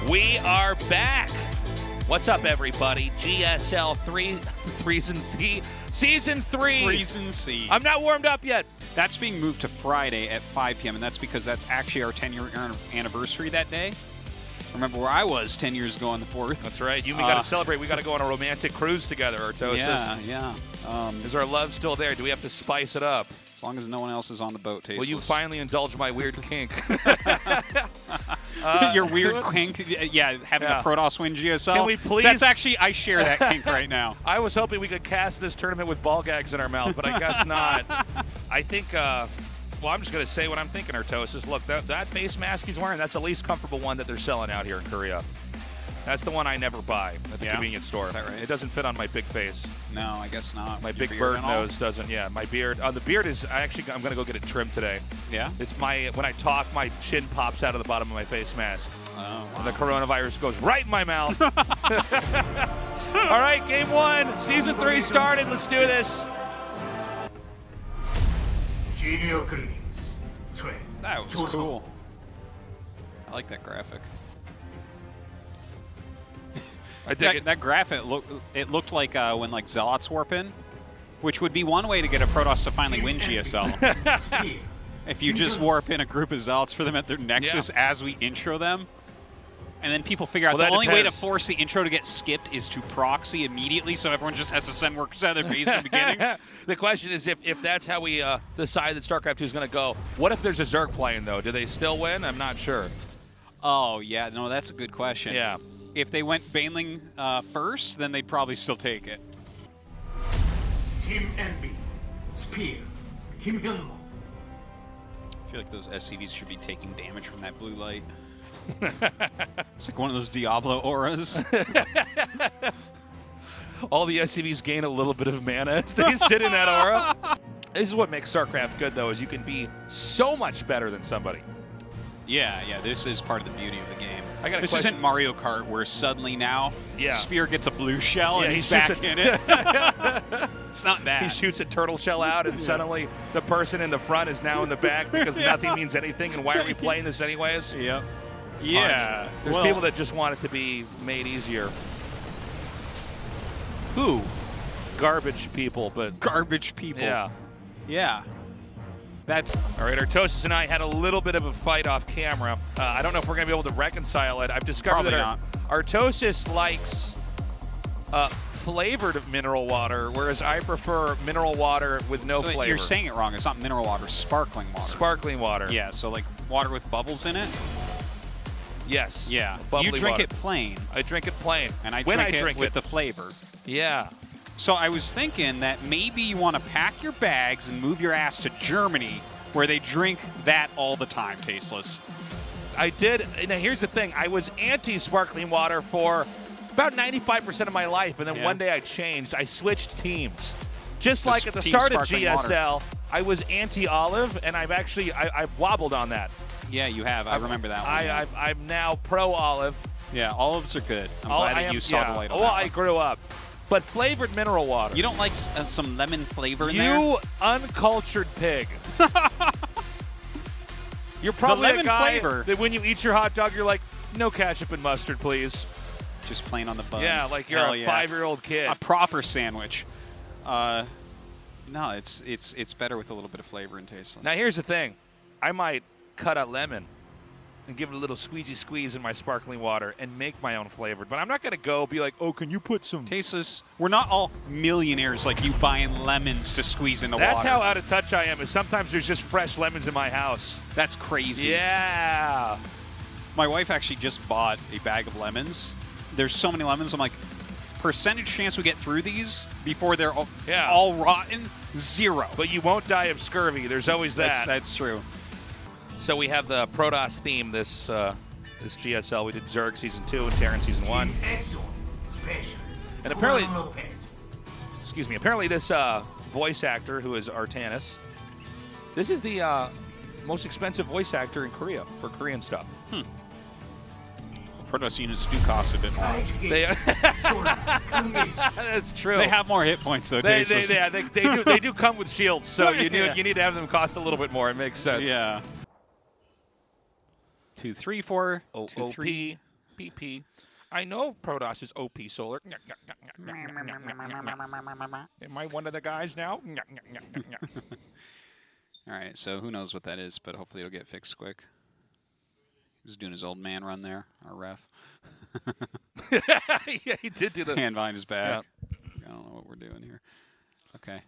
We are back. What's up, everybody? GSL 3 Season 3. 3s and C. I'm not warmed up yet. That's being moved to Friday at 5 p.m., and that's because that's actually our 10-year anniversary that day. Remember where I was 10 years ago on the 4th. That's right. You and me got to celebrate. We got to go on a romantic cruise together, Artosis. Yeah. Is our love still there? Do we have to spice it up? As long as no one else is on the boat, Tasteless. Will you finally indulge my weird kink? Your weird kink? Yeah, having the Protoss win GSL. Can we please? That's actually, I share that kink right now. I was hoping we could cast this tournament with ball gags in our mouth, but I guess not. I think, well, I'm just going to say what I'm thinking, Artosis. Look, that face mask he's wearing, that's the least comfortable one that they're selling out here in Korea. That's the one I never buy at the convenience store. Is that right? It doesn't fit on my big face. No, I guess not. My big bird nose doesn't. Yeah, my beard. The beard is I'm going to go get it trimmed today. Yeah? It's when I talk, my chin pops out of the bottom of my face mask. Oh, wow. And the coronavirus goes right in my mouth. All right, game 1. Season 3 started. Let's do this. That was cool. I like that graphic. I dig it. That graphic looked like when like Zealots warp in, which would be one way to get a Protoss to finally win GSL. If you just warp in a group of Zealots for them at their Nexus as we intro them, and then people figure out the only way to force the intro to get skipped is to proxy immediately, so everyone just has to send workers out of their base in the beginning. The question is if that's how we decide that StarCraft 2 is going to go, what if there's a Zerg playing, though? Do they still win? I'm not sure. Oh, yeah. No, that's a good question. Yeah. If they went Baneling first, then they'd probably still take it. Team NB, Spear, Kim Hyunmo. I feel like those SCVs should be taking damage from that blue light. It's like one of those Diablo auras. All the SCVs gain a little bit of mana as they sit in that aura. This is what makes StarCraft good, though, is you can be so much better than somebody. Yeah, this is part of the beauty of the game. This isn't Mario Kart where suddenly now Spear gets a blue shell and he's back in it. It's not that. He shoots a turtle shell out and suddenly the person in the front is now in the back because nothing means anything, and why are we playing this anyways? Yep. Yeah. There's people that just want it to be made easier. Who? Garbage people, but... Garbage people. Yeah. Yeah. That's all right. Artosis and I had a little bit of a fight off camera. I don't know if we're going to be able to reconcile it. I've discovered that Artosis likes flavored mineral water, whereas I prefer mineral water with no flavor. You're saying it wrong. It's not mineral water. Sparkling water. Sparkling water. Yeah. So like water with bubbles in it. Yes. Yeah. You drink it plain. I drink it plain. And I drink it with the flavor. Yeah. So I was thinking that maybe you want to pack your bags and move your ass to Germany, where they drink that all the time, Tasteless. I did. Now, here's the thing. I was anti-sparkling water for about 95% of my life, and then one day I changed. I switched teams. Just like at the start of GSL, I was anti-olive, and I've wobbled on that. Yeah, you have. I remember that one. I'm now pro-olive. Yeah, olives are good. I'm glad that you saw the light on that one. I grew up. But flavored mineral water. You don't like some lemon flavor in there? You uncultured pig. You're probably a guy that when you eat your hot dog, you're like, no ketchup and mustard, please. Just plain on the bun. Yeah, like you're a 5-year-old kid. A proper sandwich. No, it's better with a little bit of flavor and taste. Now, here's the thing. I might cut a lemon and give it a little squeeze in my sparkling water and make my own flavored. But I'm not going to go be like, oh, can you put some... Tasteless, we're not all millionaires like you buying lemons to squeeze in the water. That's how out of touch I am, is sometimes there's just fresh lemons in my house. That's crazy. Yeah. My wife actually just bought a bag of lemons. There's so many lemons. I'm like, percentage chance we get through these before they're all rotten? 0. But you won't die of scurvy. There's always that. That's true. So we have the Protoss theme this GSL. We did Zerg Season 2 and Terran Season 1. And apparently, apparently this voice actor, who is Artanis, this is the most expensive voice actor in Korea for Korean stuff. Protoss units do cost a bit more. That's true. They have more hit points, though. They do come with shields, so you need to have them cost a little bit more. It makes sense. Yeah. 2, 3, 4. 2, 3. PP. I know Protoss is OP Solar. Am I one of the guys now? All right, so who knows what that is, but hopefully it'll get fixed quick. He was doing his old man run there, our ref. Yeah, he did do the hand behind his back. Yeah. I don't know what we're doing here. Okay.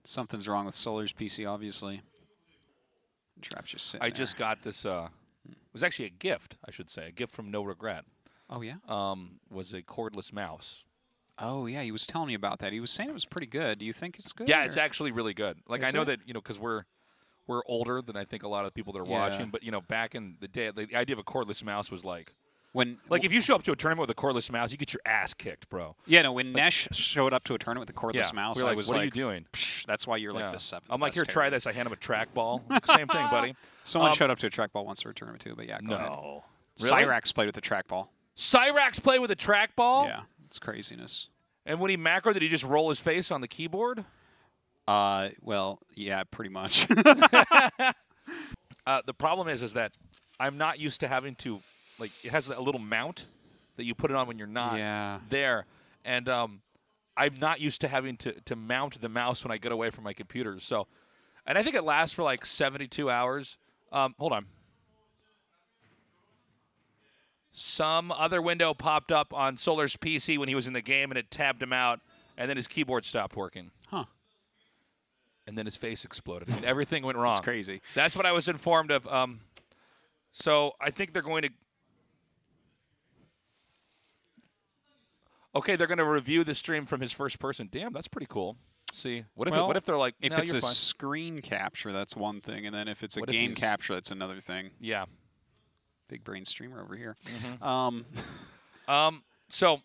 Something's wrong with Solar's PC, obviously. Trap's just sitting I there. just got this. It was actually a gift, I should say. A gift from No Regret. Oh, yeah? Was a cordless mouse. Oh, yeah, he was telling me about that. He was saying it was pretty good. Do you think it's good? Yeah, it's actually really good. Like, Is I know it? that, because we're older than I think a lot of the people that are watching. But, back in the day, the idea of a cordless mouse was like, if you show up to a tournament with a cordless mouse, you get your ass kicked, bro. Yeah, no, when Nesh showed up to a tournament with a cordless mouse, I was what like, are you doing? That's why you're like the seventh. I'm like, best here, try character. this. I hand him a trackball. Same thing, buddy. Someone showed up to a trackball once for a tournament, too, but yeah, go ahead. Really? Cyrax played with a trackball. Cyrax played with a trackball? Yeah, it's craziness. And when he macro, did he just roll his face on the keyboard? Well, yeah, pretty much. The problem is that I'm not used to having to, like, it has a little mount that you put it on when you're not there. And I'm not used to having to mount the mouse when I get away from my computer. So, and I think it lasts for like 72 hours. Hold on. Some other window popped up on Solar's PC when he was in the game, and it tabbed him out, and then his keyboard stopped working. Huh. And then his face exploded, and everything went wrong. That's crazy. That's what I was informed of. So I think they're going to... Okay, they're going to review the stream from his first person. Damn, that's pretty cool. See, what if they're like, if no, it's you're a fine. screen capture, that's one thing, and then if it's a What if game he's- capture, that's another thing. Yeah. Big brain streamer over here. So,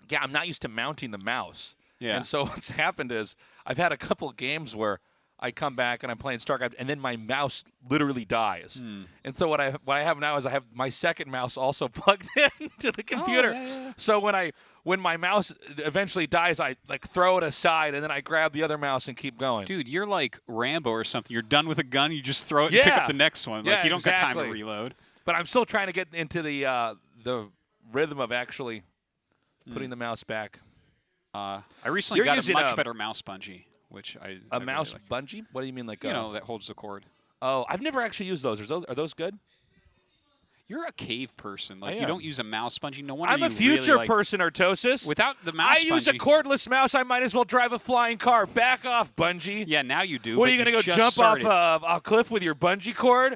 yeah, I'm not used to mounting the mouse. Yeah. And so what's happened is I've had a couple of games where I come back and I'm playing StarCraft, and then my mouse literally dies. And so what I have now is I have my second mouse also plugged into the computer. yeah. So when my mouse eventually dies, I like throw it aside, and then I grab the other mouse and keep going. Dude, you're like Rambo or something. You're done with a gun, you just throw it and pick up the next one. Like, Yeah, you don't got time to exactly. reload. But I'm still trying to get into the rhythm of actually putting the mouse back. I recently You're got a using, much better mouse bungee, which I A really mouse like. bungee? What do you mean, like You know, that holds the cord. Oh, I've never actually used those. Are those good? You're a cave person. Like, I you am. don't use a mouse bungee. No wonder I'm a you future really, like, person, Artosis. Without the mouse I use a bungee- cordless mouse. I might as well drive a flying car. Back off, bungee. Yeah, now you do. What but are you going to go just jump started. off a cliff with your bungee cord?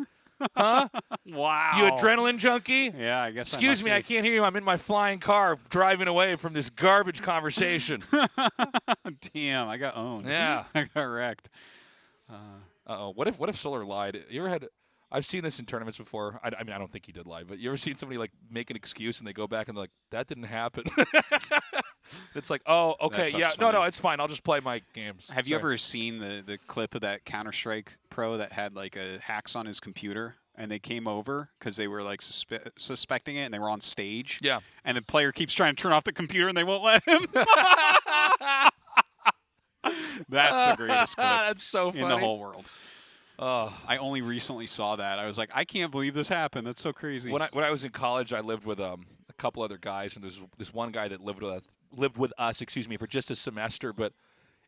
Huh? Wow. You adrenaline junkie? Yeah, I guess. Excuse me, I can't hear you. I'm in my flying car driving away from this garbage conversation. Damn, I got owned. Yeah. I got wrecked. Uh-oh. What if Solar lied? You ever had... I've seen this in tournaments before. I mean, I don't think he did lie, but you ever seen somebody like make an excuse and they go back and they're like, that didn't happen? It's like, oh, okay, That yeah, stuff's no, funny. it's fine. I'll just play my games. Have you Sorry. ever seen the clip of that Counter-Strike pro that had like hacks on his computer, and they came over because they were like suspecting it, and they were on stage? Yeah. And the player keeps trying to turn off the computer, and they won't let him. That's the greatest clip That's so funny. in the whole world. Oh. I only recently saw that. I was like, I can't believe this happened. That's so crazy. When I was in college, I lived with a couple other guys, and there's this one guy that lived with us, for just a semester, but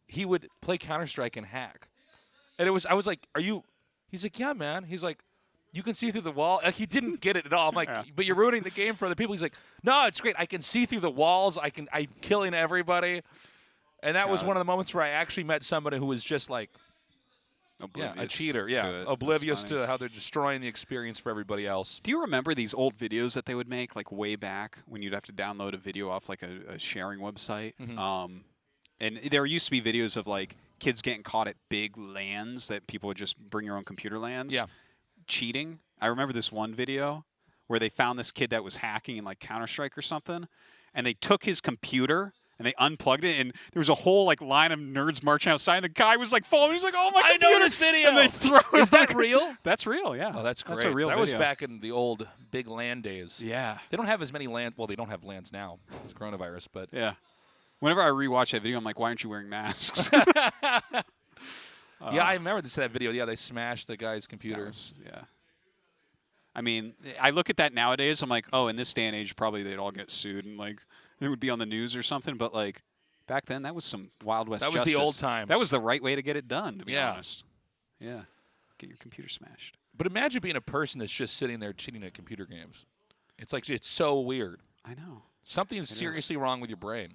he would play Counter-Strike and hack. And I was like, are you? He's like, yeah, man. He's like, you can see through the wall. Like, he didn't get it at all. I'm like, but you're ruining the game for other people. He's like, no, it's great. I can see through the walls. I'm killing everybody. And that was one of the moments where I actually met somebody who was just like, a cheater. Yeah, oblivious to how they're destroying the experience for everybody else. Do you remember these old videos that they would make, like way back when you'd have to download a video off like a sharing website? And there used to be videos of like kids getting caught at big LANs that people would just bring your own computer LANs. Yeah. Cheating. I remember this one video where they found this kid that was hacking in like Counter-Strike or something, and they took his computer and they unplugged it, and there was a whole like line of nerds marching outside, and the guy was like following. He's like, "Oh my computer!" I know this video. And they throw it. Is that real? That's real. Yeah. Oh, that's great. That's a real That video. was back in the old big LAN days. Yeah. They don't have as many LAN. Well, they don't have LANs now. It's coronavirus, but Yeah. Whenever I rewatch that video, I'm like, why aren't you wearing masks? yeah, I remember that video. Yeah, they smashed the guy's computer. Yeah. I mean, I look at that nowadays. I'm like, oh, in this day and age, probably they'd all get sued and like it would be on the news or something. But like back then, that was some Wild West justice. That was the old times. That was the right way to get it done, to be honest. Yeah. Get your computer smashed. But imagine being a person that's just sitting there cheating at computer games. It's like, it's so weird. I know. Something's seriously wrong with your brain.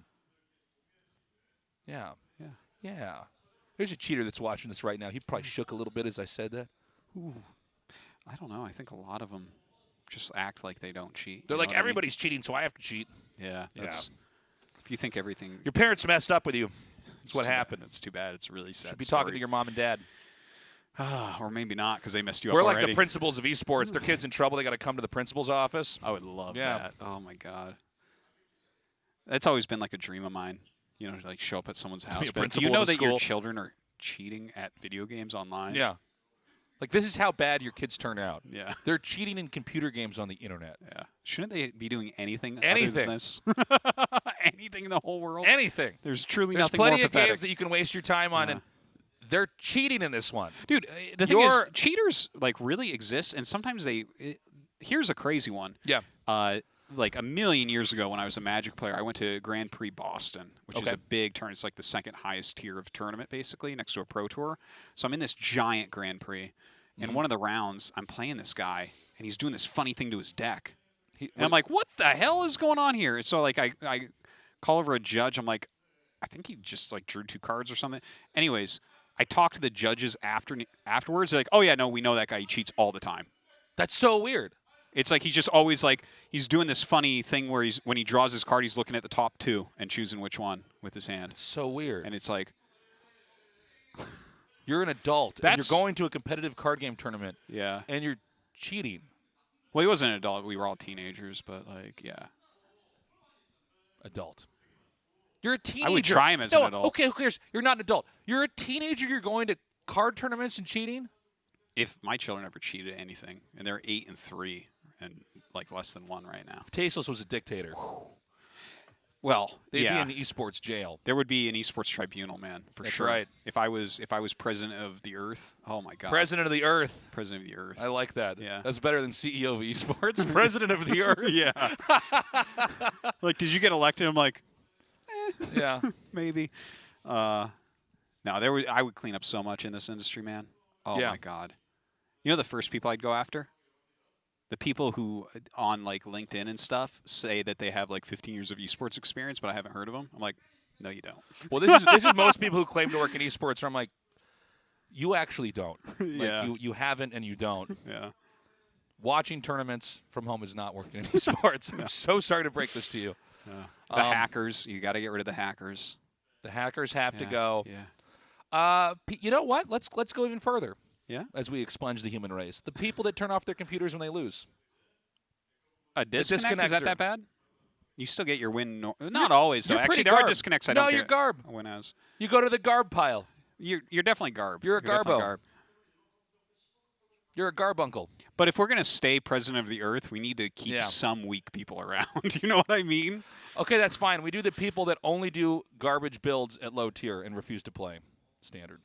Yeah. Yeah. Yeah. There's a cheater that's watching this right now. He probably shook a little bit as I said that. Ooh. I don't know. I think a lot of them just act like they don't cheat. They're like, everybody's cheating, so I have to cheat. Yeah. That's, if you think everything... Your parents messed up with you. That's what happened. It's too bad. It's really sad. Should be talking to your mom and dad. Or maybe not, because they messed you up We're already. like the principals of esports. Their kid's in trouble. They got to come to the principal's office. I would love that. Oh, my God. That's always been like a dream of mine, you know, to like show up at someone's house. But do you know that your children are cheating at video games online? Yeah. Like, this is how bad your kids turn out. Yeah. They're cheating in computer games on the internet. Yeah. Shouldn't they be doing anything Anything. other than this? Anything in the whole world? Anything. There's truly There's nothing more plenty of pathetic. games that you can waste your time on, and they're cheating in this one. Dude, the thing is, cheaters, like, really exist, and sometimes they... here's a crazy one. Yeah. Like a million years ago when I was a Magic player, I went to Grand Prix Boston, which is a big tournament. It's like the second highest tier of tournament, basically, next to a Pro Tour. So I'm in this giant Grand Prix. And one of the rounds, I'm playing this guy, and he's doing this funny thing to his deck. And I'm like, what the hell is going on here? So, like, I call over a judge. I'm like, I think he just, like, drew 2 cards or something. Anyways, I talked to the judges afterwards. They're like, oh, yeah, no, we know that guy. He cheats all the time. That's so weird. It's like he's just always, like, he's doing this funny thing where when he draws his card, he's looking at the top 2 and choosing which one with his hand. It's so weird. And it's like... You're an adult. And you're going to a competitive card game tournament. Yeah. And you're cheating. Well, he wasn't an adult. We were all teenagers, but, like, yeah. Adult. You're a teenager. I would try him as an adult. Okay, who cares? You're not an adult. You're a teenager. You're going to card tournaments and cheating? If my children ever cheated at anything, and they're 8 and 3, and, like, less than 1 right now. If Tasteless was a dictator. Well, they'd be in esports jail. There would be an esports tribunal, man, for sure. That's right. If I was president of the Earth, oh my God. President of the Earth. President of the Earth. I like that. Yeah. That's better than CEO of esports. President of the Earth. Yeah. Like, did you get elected? I'm like, yeah, maybe. No, I would clean up so much in this industry, man. Oh my God. You know the first people I'd go after? The people who, on, like, LinkedIn and stuff, say that they have, like, 15 years of esports experience, but I haven't heard of them. I'm like, no, you don't. Well, this is most people who claim to work in esports, where I'm like, you actually don't. Yeah. Like, you haven't and you don't. Yeah. Watching tournaments from home is not working in esports. I'm so sorry to break this to you. Yeah. The hackers, you got to get rid of the hackers. The hackers have to go. Yeah. You know what? Let's go even further. Yeah. As we expunge the human race, the people that turn off their computers when they lose. A disconnect? Is that bad? You still get your win. Not always, though. You're Actually, pretty there are garb. disconnects I no, don't you're get garb. Win as. You go to the garb pile. You're definitely garb. You're a garbo. Garb. You're a garbuncle. But if we're going to stay president of the Earth, we need to keep some weak people around. You know what I mean? Okay, that's fine. We do the people that only do garbage builds at low tier and refuse to play standard.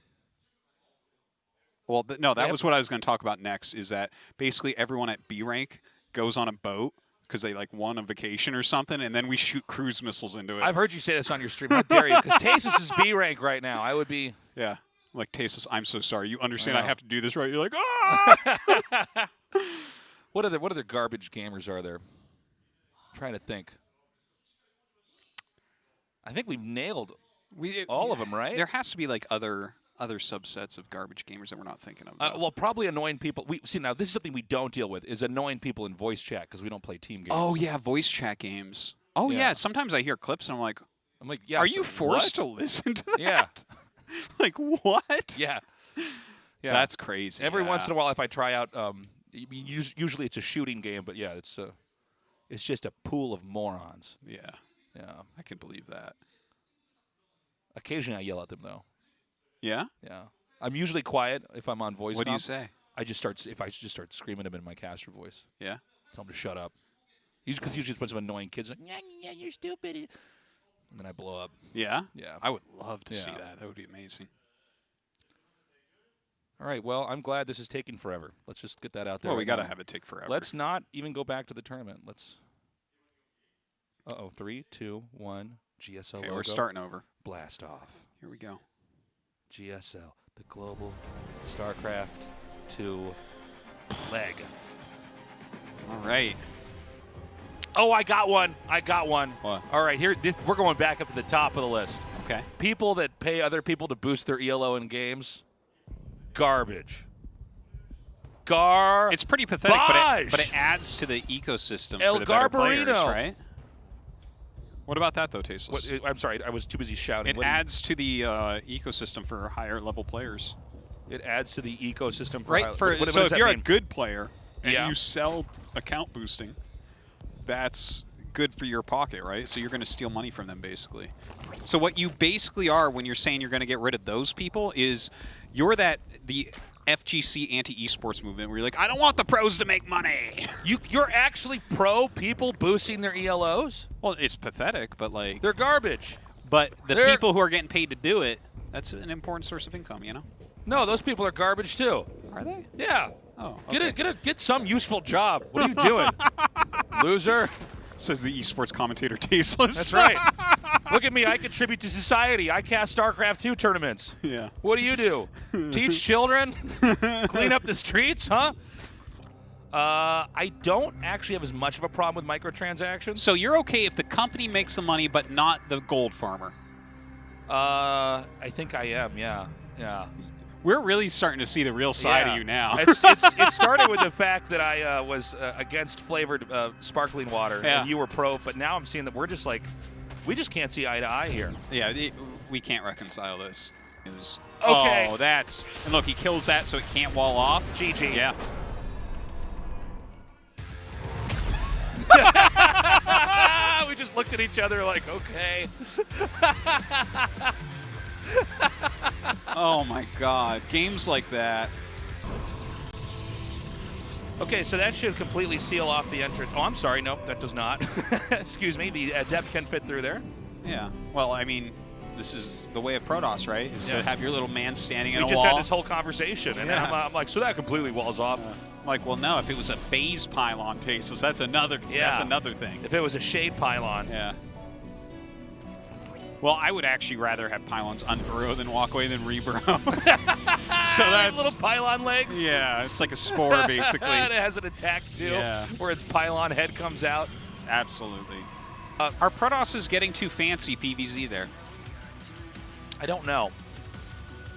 Well, no, that was what I was going to talk about next, is that basically everyone at B rank goes on a boat because they, like, won a vacation or something, and then we shoot cruise missiles into it. I've heard you say this on your stream. How dare you? Because Tasteless is B rank right now. I would be... Yeah. Like, Tasteless, I'm so sorry. You understand I have to do this, right? You're like, ah! What other garbage gamers are there? I'm trying to think. I think we've nailed all of them, right? There has to be, like, other subsets of garbage gamers that we're not thinking of. Well, probably annoying people. See, now this is something we don't deal with, is annoying people in voice chat, because we don't play team games. Oh, yeah, voice chat games. Oh, yeah. Sometimes I hear clips, and I'm like, yeah. Are you forced to listen to that? Yeah. Like, what? Yeah. Yeah. That's crazy. Every once in a while, if I try out, usually it's a shooting game, but yeah, it's just a pool of morons. Yeah. Yeah. I can believe that. Occasionally I yell at them, though. Yeah? Yeah. I'm usually quiet if I'm on voice. What do you say? I just start screaming them in my caster voice. Yeah? Tell them to shut up. Because usually it's a bunch of annoying kids like, yeah, you're stupid. And then I blow up. Yeah? Yeah. I would love to see that. That would be amazing. All right, well, I'm glad this is taking forever. Let's just get that out there. Well, we right got to now. have it take forever. Let's not even go back to the tournament. Let's. Uh-oh, 3, 2, 1. GSL Okay, logo. we're starting over. Blast off. Here we go. GSL, the global StarCraft 2 leg. All right. Oh, I got one. I got one. What? All right, here. We're going back up to the top of the list. Okay. People that pay other people to boost their ELO in games, garbage. It's pretty pathetic, but it adds to the ecosystem for the better players, right? What about that, though, Tasteless? I'm sorry, I was too busy shouting. It adds to the ecosystem for higher-level players. It adds to the ecosystem for right. So if you're a good player and you sell account boosting, that's good for your pocket, right? So you're going to steal money from them, basically. So what you basically are when you're saying you're going to get rid of those people is you're the FGC anti-esports movement where you're like, I don't want the pros to make money. You're actually pro people boosting their ELOs? Well, it's pathetic, but like... They're garbage. But the people who are getting paid to do it, that's an important source of income, you know? No, those people are garbage too. Are they? Yeah. Oh, okay. Get some useful job. What are you doing? Loser. Says the esports commentator Tasteless. That's right. Look at me. I contribute to society. I cast StarCraft 2 tournaments. Yeah. What do? Teach children? Clean up the streets? Huh? I don't actually have as much of a problem with microtransactions. So you're okay if the company makes the money, but not the gold farmer? I think I am, yeah. Yeah. We're really starting to see the real side of you now. It started with the fact that I was against flavored sparkling water, and you were pro, but now I'm seeing that we're just like, we just can't see eye to eye here. Yeah, we can't reconcile this. Okay. Oh, and look, he kills that so it can't wall off. GG. Yeah. We just looked at each other like, okay. Oh my God, games like that. Okay, so that should completely seal off the entrance. Oh, I'm sorry, nope, that does not. Excuse me, the depth can fit through there. Yeah, well, I mean, this is the way of Protoss, right? Is to have your little man standing in a wall. We just had this whole conversation, and I'm like, so that completely walls off. I'm like, well, no, if it was a phase pylon, Tasteless, that's another thing. If it was a shade pylon. Yeah. Well, I would actually rather have pylons unburrow than walk away than rebrow. So that's little pylon legs. Yeah, it's like a spore basically. It has an attack too, where its pylon head comes out. Absolutely. Are Protosses getting too fancy PvZ there? I don't know.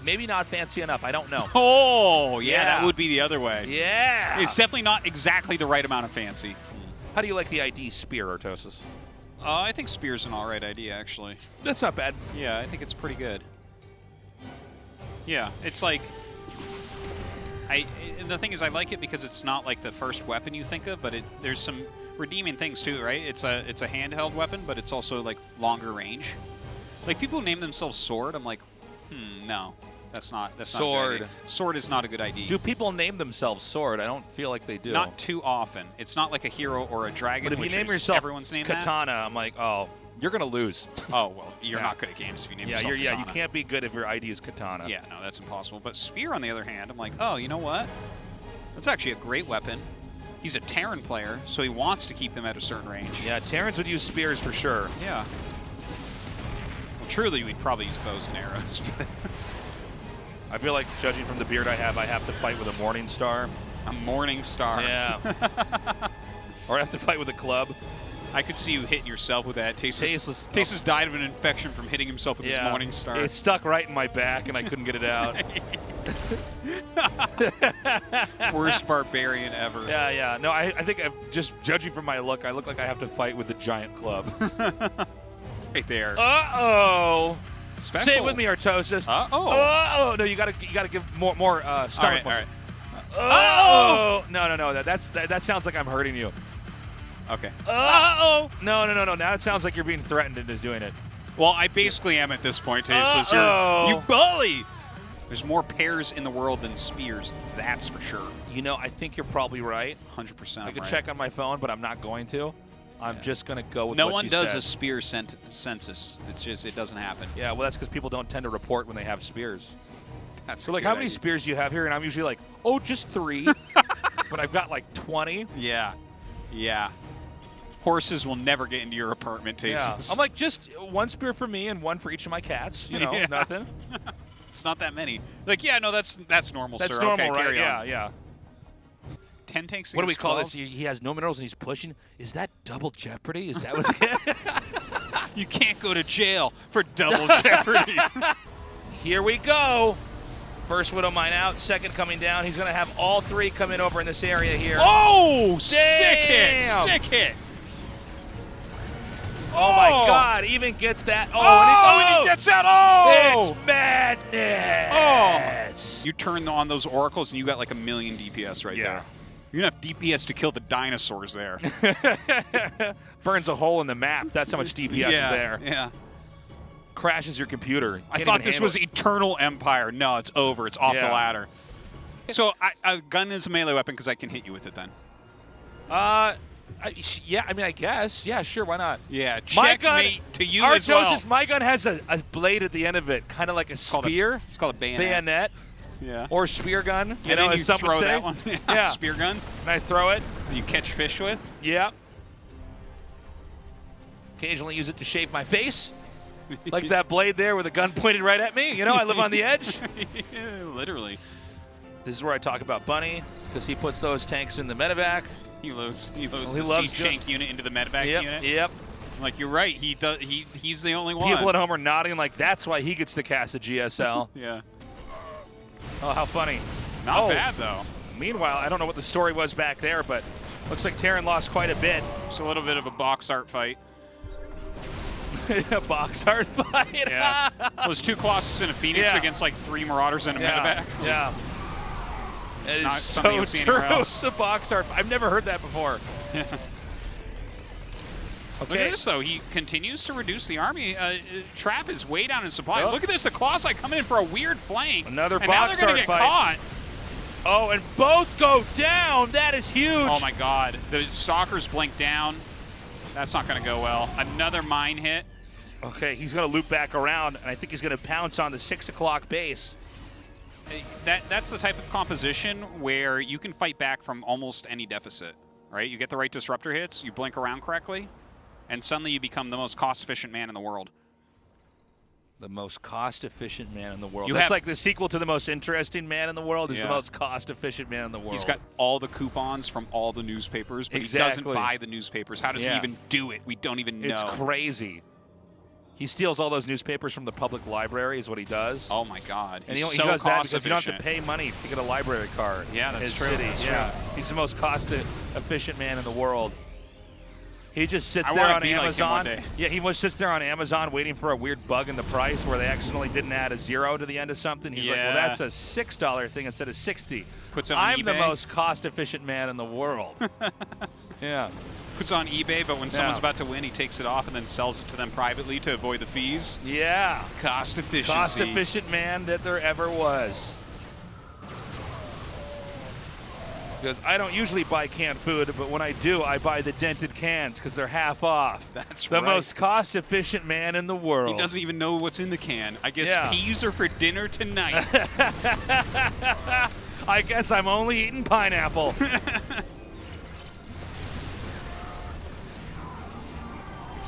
Maybe not fancy enough. I don't know. Oh, yeah, that would be the other way. Yeah. It's definitely not exactly the right amount of fancy. How do you like the ID Spear, Artosis? I think Spear's an all right idea, actually. That's not bad. Yeah, I think it's pretty good. Yeah, it's like... the thing is, I like it because it's not like the first weapon you think of, but there's some redeeming things too, right? It's a handheld weapon, but it's also like longer range. Like people who name themselves Sword, I'm like, no, that's not Sword. Not Sword is not a good idea. Do people name themselves Sword? I don't feel like they do. Not too often. It's not like a hero or a dragon. But if you name yourself everyone's named Katana, I'm like, oh, you're gonna lose. Oh well, you're not good at games if you name yourself Katana. You can't be good if your ID is Katana. Yeah, no, that's impossible. But Spear, on the other hand, I'm like, oh, you know what? That's actually a great weapon. He's a Terran player, so he wants to keep them at a certain range. Yeah, Terrans would use spears for sure. Yeah. Well, truly, we'd probably use bows and arrows. But I feel like, judging from the beard I have to fight with a Morning Star. A Morning Star. Yeah. Or I have to fight with a club. I could see you hitting yourself with that. Tasteless died of an infection from hitting himself with his Morning Star. It stuck right in my back, and I couldn't get it out. Worst barbarian ever. Yeah. No, I think just judging from my look, I look like I have to fight with the giant club. Right there. Uh-oh. Special. Say it with me, Artosis. Uh-oh. Uh-oh. No, you gotta give more stomach muscle. All right. Uh-oh. No. That sounds like I'm hurting you. Okay. Uh-oh. No. Now it sounds like you're being threatened into doing it. Well, I basically am at this point, Tasteless. You bully! There's more pairs in the world than spears, that's for sure. You know, I think you're probably right. 100% I could check on my phone, but I'm not going to. I'm just going to go with what you said. No one does a spear census. It's just, it doesn't happen. Yeah, well, that's because people don't tend to report when they have spears. That's So like, how many spears do you have here? And I'm usually like, oh, just 3. But I've got like 20. Yeah. Yeah. Horses will never get into your apartment, Tasteless. Yeah. I'm like, just 1 spear for me and 1 for each of my cats. You know, Yeah. nothing. It's not that many. Like, yeah, no, that's normal, That's sir. normal, okay, right? carry Yeah, on. yeah. 10 tanks. What do we against call 12? this? He has no minerals and he's pushing. Is that double jeopardy? Is that what? You can't go to jail for double jeopardy. Here we go. First Widow Mine out, second coming down. He's going to have all 3 come in over in this area here. Oh, sick hit! Damn. Sick hit! Oh my God! Even gets that. Oh, and he gets out. Oh, it's madness. You turn on those oracles and you got like 1,000,000 DPS right there. You're gonna have DPS to kill the dinosaurs there. Burns a hole in the map. That's how much DPS is there. Yeah. Crashes your computer. I thought this was Eternal Empire. No, it's over. It's off the ladder. So a gun is a melee weapon because I can hit you with it then. Yeah, I mean, I guess. Yeah, sure, why not? Yeah, My gun, checkmate to you as well. My gun has a blade at the end of it, kind of like a spear. It's called a bayonet. Bayonet. Yeah. Or spear gun, you And know, then as you some would throw say. that one. Yeah. Spear gun. And I throw it. You catch fish with. Yeah. Occasionally use it to shave my face. Like that blade there with a gun pointed right at me. You know, I live on the edge. Yeah, literally. This is where I talk about Bunny, because he puts those tanks in the medevac. He loads he the loves siege tank unit into the medevac unit. Yep. I'm like, you're right. He does. He's the only one. People at home are nodding like that's why he gets to cast a GSL. Yeah. Oh, how funny. Not bad though. Meanwhile, I don't know what the story was back there, but looks like Terran lost quite a bit. Just a little bit of a box art fight. A box art fight. Yeah. It was 2 Colossus and a Phoenix against like 3 Marauders and a medevac. Yeah. It's It not is something so you'll see anywhere true. else. It's a box art. I've never heard that before. Yeah. Okay. Look at this, though. He continues to reduce the army. Trap is way down in supply. Yep. Look at this. The Colossi coming in for a weird flank. Another and box now they're gonna art get fight. caught. Oh, and both go down. That is huge. Oh, my God. The Stalkers blink down. That's not going to go well. Another mine hit. Okay, he's going to loop back around, and I think he's going to pounce on the 6 o'clock base. That's the type of composition where you can fight back from almost any deficit, right? You get the right disruptor hits, you blink around correctly, and suddenly you become the most cost-efficient man in the world. The most cost-efficient man in the world. You That's have- like the sequel to the most interesting man in the world is the Yeah. most cost-efficient man in the world. He's got all the coupons from all the newspapers, but he doesn't buy the newspapers. How does he even do it? We don't even know. It's crazy. He steals all those newspapers from the public library is what he does. Oh, my God. And He's he so does that because you don't have to cost-efficient. pay money to get a library card. Yeah, in that's his true. City. That's yeah. true. He's the most cost-efficient man in the world. He just sits I there wanna on be like him Amazon. one day. Yeah, he just sits there on Amazon waiting for a weird bug in the price where they accidentally didn't add a 0 to the end of something. He's like, well, Yeah. that's a $6 thing instead of 60. Puts it on I'm the eBay. most cost-efficient man in the world. Yeah. Puts on eBay, but when someone's about to win, he takes it off and then sells it to them privately to avoid the fees. Yeah. Cost efficiency. Cost-efficient man that there ever was. Because I don't usually buy canned food, but when I do, I buy the dented cans because they're half off. That's the right. most cost-efficient man in the world. He doesn't even know what's in the can. I guess Yeah. peas are for dinner tonight. I guess I'm only eating pineapple.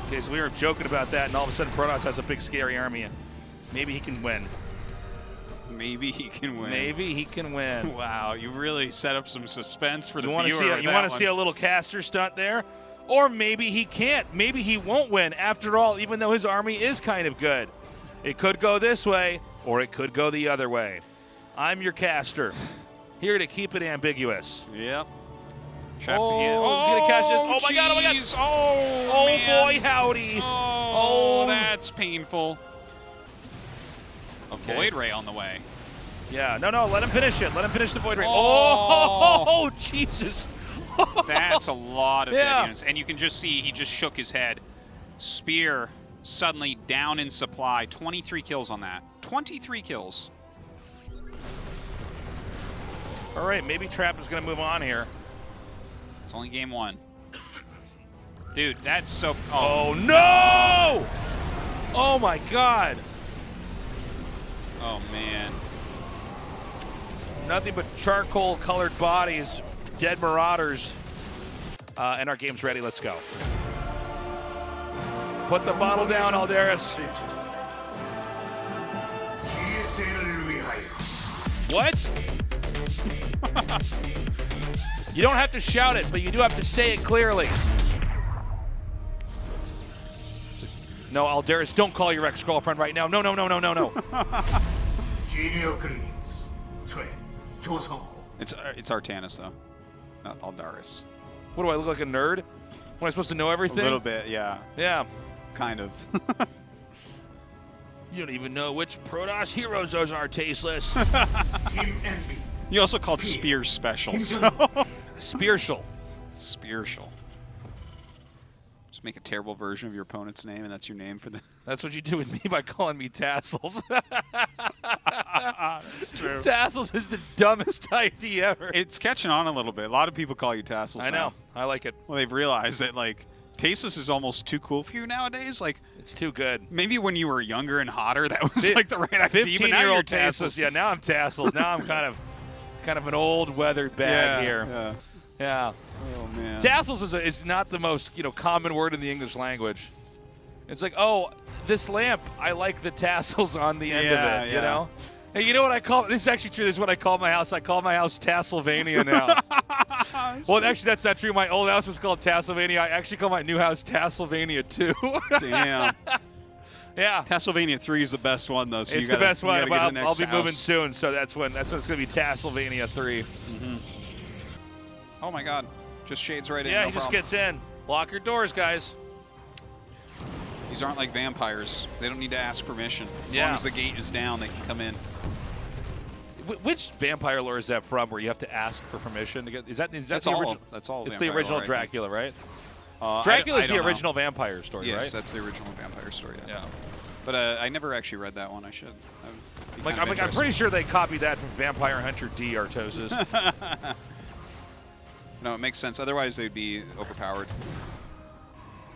Okay, so we were joking about that, and all of a sudden Protoss has a big, scary army. Maybe he can win. Maybe he can win. Maybe he can win. Wow, you really set up some suspense for the You want to viewer. see? You want to see a little caster stunt there, or maybe he can't. Maybe he won't win. After all, even though his army is kind of good, it could go this way, or it could go the other way. I'm your caster, here to keep it ambiguous. Yep. He's gonna catch this. Oh my God! Oh my God! Jeez. Oh, Oh man. boy, howdy! Oh, that's painful. Okay. Void Ray on the way. Yeah, no, let him finish it. Let him finish the Void Ray. Oh. Oh, Jesus! That's a lot of dead Yeah. units. And you can just see he just shook his head. Spear suddenly down in supply. 23 kills on that. 23 kills. All right, maybe Trap is gonna move on here. It's only game 1. Dude, that's so... Oh no! Oh my God! Oh, man. Nothing but charcoal-colored bodies, dead marauders, and our game's ready. Let's go. Put the bottle down, Aldaris. What? You don't have to shout it, but you do have to say it clearly. No, Aldaris, don't call your ex-girlfriend right now. No, no, no, no, no, no. It's Artanis though, not Aldaris. What do I look like, a nerd? Am I supposed to know everything? A little bit, yeah. Yeah. Kind of. You don't even know which Protoss heroes those are, Tasteless. You also called Spear Special. So. Spearshal. Spearshal. Just make a terrible version of your opponent's name, and that's your name for the. That's what you do with me by calling me Tassels. That's true. Tassels is the dumbest idea ever. It's catching on a little bit. A lot of people call you Tassels. I know. Now. I like it. Well, they've realized that like Tasteless is almost too cool for you nowadays. Like it's too good. Maybe when you were younger and hotter, that was like the right idea. 15-year-old Tasteless. Yeah, now I'm Tassels. Now I'm kind of an old weathered bag here. Yeah. Yeah. Oh man. Tassels is not the most common word in the English language. It's like, oh, this lamp, I like the tassels on the end of it. Yeah. You know. Hey, you know what I call this? Is actually true. This is what I call my house. I call my house Tasselvania now. Well, actually, that's not true. My old house was called Tasselvania. I actually call my new house Tasselvania 2. Damn. Yeah. Tasselvania 3 is the best one, though. So it's you gotta, the best one. But I'll be moving soon, so that's when it's going to be Tasselvania 3. Mm-hmm. Oh my God! Just shades right in. Yeah, no he just problem. gets in. Lock your doors, guys. These aren't like vampires. They don't need to ask permission. As long as the gate is down, they can come in. Which vampire lore is that from? Where you have to ask for permission to get? Is that that's the all? original? That's all. It's the original lore, Dracula, right? Dracula's the original vampire story, yes, right? Yes, that's the original vampire story. Yeah. But I never actually read that one. I should. I'm pretty sure they copied that from Vampire Hunter D. Artosis. No, it makes sense. Otherwise, they'd be overpowered.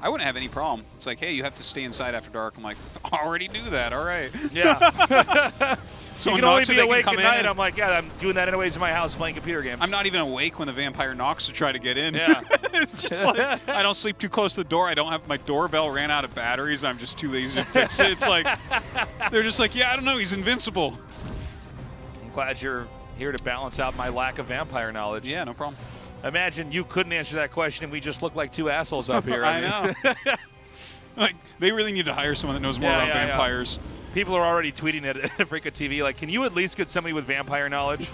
I wouldn't have any problem. It's like, hey, you have to stay inside after dark. I'm like, already knew that. All right. Yeah. So you can only be awake at night. I'm like, yeah, I'm doing that anyways in my house playing computer games. I'm not even awake when the vampire knocks to try to get in. Yeah. It's just like, I don't sleep too close to the door. I don't have, my doorbell ran out of batteries. I'm just too lazy to fix it. It's like, they're just like, yeah, I don't know. He's invincible. I'm glad you're here to balance out my lack of vampire knowledge. Yeah, no problem. Imagine you couldn't answer that question and we just look like two assholes up here. I know. Like, they really need to hire someone that knows more about vampires. People are already tweeting at Africa TV like, can you at least get somebody with vampire knowledge?